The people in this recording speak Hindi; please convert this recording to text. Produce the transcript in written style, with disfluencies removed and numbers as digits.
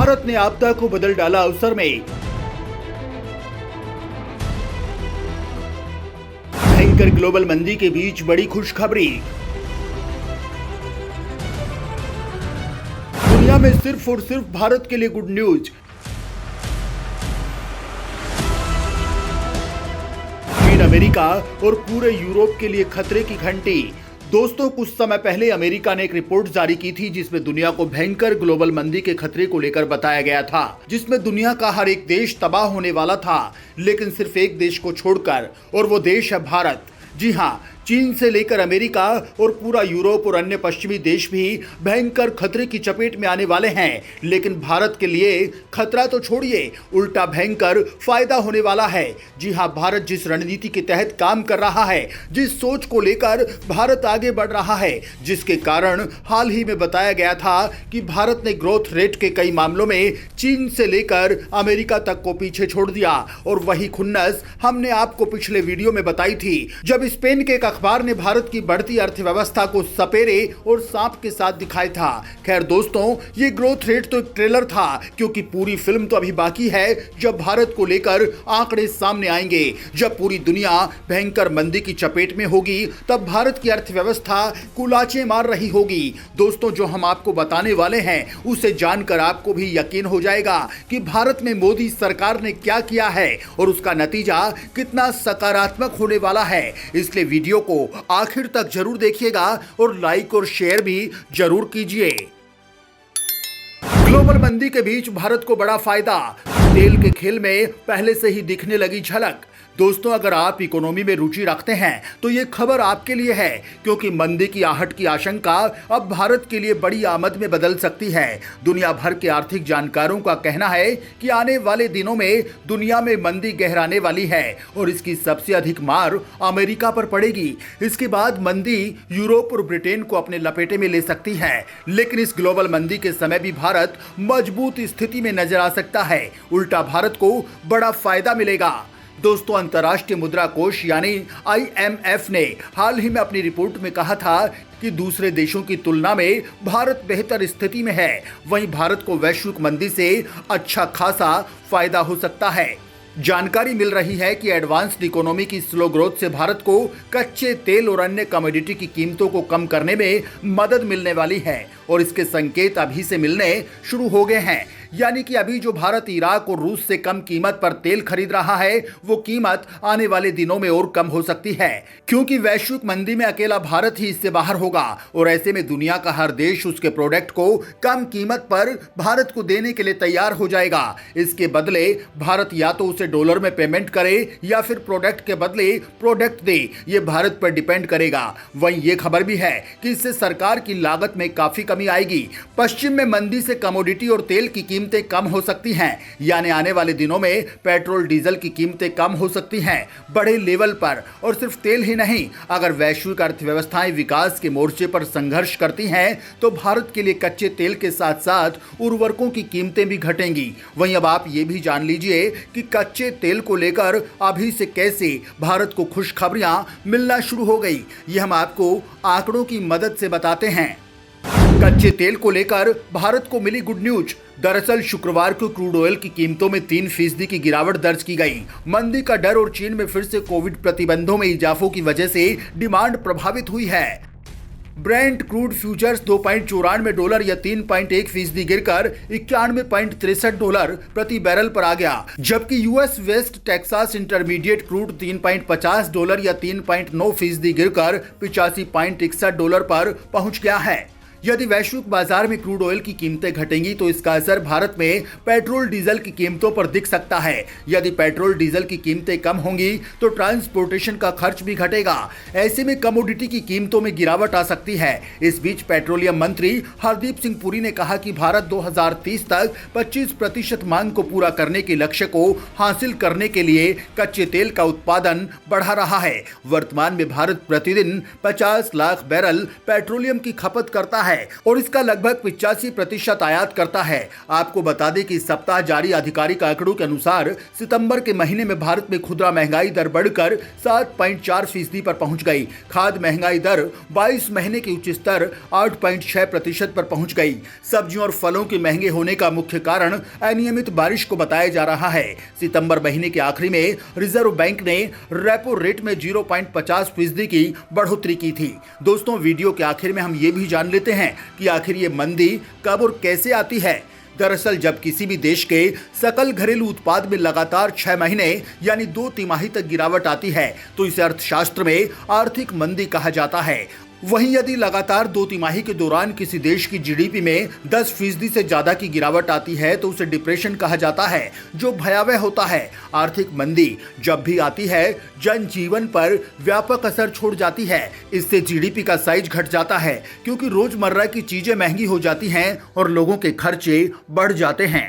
भारत ने आपदा को बदल डाला अवसर में। भयंकर ग्लोबल मंदी के बीच बड़ी खुशखबरी। दुनिया में सिर्फ और सिर्फ भारत के लिए गुड न्यूज। चीन, अमेरिका और पूरे यूरोप के लिए खतरे की घंटी। दोस्तों, कुछ समय पहले अमेरिका ने एक रिपोर्ट जारी की थी जिसमें दुनिया को भयंकर ग्लोबल मंदी के खतरे को लेकर बताया गया था, जिसमें दुनिया का हर एक देश तबाह होने वाला था, लेकिन सिर्फ एक देश को छोड़कर, और वो देश है भारत। जी हाँ, चीन से लेकर अमेरिका और पूरा यूरोप और अन्य पश्चिमी देश भी भयंकर खतरे की चपेट में आने वाले हैं, लेकिन भारत के लिए खतरा तो छोड़िए, उल्टा भयंकर फायदा होने वाला है। जी हाँ, भारत जिस रणनीति के तहत काम कर रहा है, जिस सोच को लेकर भारत आगे बढ़ रहा है, जिसके कारण हाल ही में बताया गया था कि भारत ने ग्रोथ रेट के कई मामलों में चीन से लेकर अमेरिका तक को पीछे छोड़ दिया। और वही खुन्नस हमने आपको पिछले वीडियो में बताई थी, जब स्पेन के अखबार ने भारत की बढ़ती अर्थव्यवस्था को सपेरे और सांप के साथ दिखाया था। खैर दोस्तों, ये ग्रोथ रेट तो एक ट्रेलर था, क्योंकि पूरी फिल्म तो अभी बाकी है। जब भारत को लेकर आंकड़े सामने आएंगे, जब पूरी दुनिया भयंकर मंदी की चपेट में होगी, तब भारत की अर्थव्यवस्था कुलाचे मार रही होगी। दोस्तों, जो हम आपको बताने वाले हैं उसे जानकर आपको भी यकीन हो जाएगा कि भारत में मोदी सरकार ने क्या किया है और उसका नतीजा कितना सकारात्मक होने वाला है। इसलिए वीडियो को आखिर तक जरूर देखिएगा और लाइक और शेयर भी जरूर कीजिए। ग्लोबल मंदी के बीच भारत को बड़ा फायदा, तेल के खेल में पहले से ही दिखने लगी झलक। दोस्तों, अगर आप इकोनॉमी में रुचि रखते हैं तो ये खबर आपके लिए है, क्योंकि मंदी की आहट की आशंका अब भारत के लिए बड़ी आमद में बदल सकती है। दुनिया भर के आर्थिक जानकारों का कहना है कि आने वाले दिनों में दुनिया में मंदी गहराने वाली है और इसकी सबसे अधिक मार अमेरिका पर पड़ेगी। इसके बाद मंदी यूरोप और ब्रिटेन को अपने लपेटे में ले सकती है। लेकिन इस ग्लोबल मंदी के समय भी भारत मजबूत स्थिति में नजर आ सकता है। उल्टा भारत को बड़ा फायदा मिलेगा। दोस्तों, अंतर्राष्ट्रीय मुद्रा कोष यानी IMF ने हाल ही में अपनी रिपोर्ट में कहा था कि दूसरे देशों की तुलना में भारत बेहतर स्थिति में है। वहीं भारत को वैश्विक मंदी से अच्छा खासा फायदा हो सकता है। जानकारी मिल रही है कि एडवांस्ड इकोनॉमी की स्लो ग्रोथ से भारत को कच्चे तेल और अन्य कमोडिटी की कीमतों को कम करने में मदद मिलने वाली है और इसके संकेत अभी से मिलने शुरू हो गए हैं। यानी कि अभी जो भारत इराक और रूस से कम कीमत पर तेल खरीद रहा है, वो कीमत आने वाले दिनों में और कम हो सकती है, क्योंकि वैश्विक मंदी में अकेला भारत ही इससे बाहर होगा और ऐसे में दुनिया का हर देश उसके प्रोडक्ट को कम कीमत पर भारत को देने के लिए तैयार हो जाएगा। इसके बदले भारत या तो उसे डॉलर में पेमेंट करे या फिर प्रोडक्ट के बदले प्रोडक्ट दे। ये भारत पर डिपेंड करेगा। वहीं ये खबर भी है कि इससे सरकार की लागत में काफी कमी आएगी। पश्चिम में मंदी से कमोडिटी और तेल की कीमतें कम हो सकती हैं, यानी आने वाले दिनों में पेट्रोल डीजल की कीमतें कम हो सकती हैं बड़े लेवल पर। और सिर्फ तेल ही नहीं, अगर वैश्विक अर्थव्यवस्थाएं विकास के मोर्चे पर संघर्ष करती हैं तो भारत के लिए कच्चे तेल के साथ साथ उर्वरकों की कीमतें भी घटेंगी। वहीं अब आप ये भी जान लीजिए कि कच्चे तेल को लेकर अभी से कैसे भारत को खुशखबरियां मिलना शुरू हो गई। ये हम आपको आंकड़ों की मदद से बताते हैं। कच्चे तेल को लेकर भारत को मिली गुड न्यूज। दरअसल शुक्रवार को क्रूड ऑयल की कीमतों में 3% की गिरावट दर्ज की गई। मंदी का डर और चीन में फिर से कोविड प्रतिबंधों में इजाफों की वजह से डिमांड प्रभावित हुई है। ब्रेंट क्रूड फ्यूचर्स $2.94 या 3.1% गिरकर $91.63 प्रति बैरल पर आ गया, जबकि US West Texas intermediate crude $3.50 या 3.9% गिरकर $85.61 पर पहुंच गया है। यदि वैश्विक बाजार में क्रूड ऑयल की कीमतें घटेंगी तो इसका असर भारत में पेट्रोल डीजल की कीमतों पर दिख सकता है। यदि पेट्रोल डीजल की कीमतें कम होंगी तो ट्रांसपोर्टेशन का खर्च भी घटेगा। ऐसे में कमोडिटी की कीमतों में गिरावट आ सकती है। इस बीच पेट्रोलियम मंत्री हरदीप सिंह पुरी ने कहा कि भारत 2030 तक 25% मांग को पूरा करने के लक्ष्य को हासिल करने के लिए कच्चे तेल का उत्पादन बढ़ा रहा है। वर्तमान में भारत प्रतिदिन 50 लाख बैरल पेट्रोलियम की खपत करता है। है और इसका लगभग 85% आयात करता है। आपको बता दें कि इस सप्ताह जारी आधिकारिक आंकड़ों के अनुसार सितंबर के महीने में भारत में खुदरा महंगाई दर बढ़कर 7.4% पर पहुंच गई। खाद्य महंगाई दर 22 महीने की उच्च स्तर 8.6% पर पहुंच गई। सब्जियों और फलों के महंगे होने का मुख्य कारण अनियमित बारिश को बताया जा रहा है। सितंबर महीने के आखिरी में रिजर्व बैंक ने रेपो रेट में 0.50% की बढ़ोतरी की थी। दोस्तों, वीडियो के आखिर में हम ये भी जान लेते हैं कि आखिर ये मंदी कब और कैसे आती है। दरअसल जब किसी भी देश के सकल घरेलू उत्पाद में लगातार 6 महीने यानी 2 तिमाही तक गिरावट आती है तो इसे अर्थशास्त्र में आर्थिक मंदी कहा जाता है। वहीं यदि लगातार 2 तिमाही के दौरान किसी देश की जीडीपी में 10% से ज्यादा की गिरावट आती है तो उसे डिप्रेशन कहा जाता है, जो भयावह होता है। आर्थिक मंदी जब भी आती है जनजीवन पर व्यापक असर छोड़ जाती है। इससे जीडीपी का साइज घट जाता है क्योंकि रोजमर्रा की चीजें महंगी हो जाती हैं और लोगों के खर्चे बढ़ जाते हैं।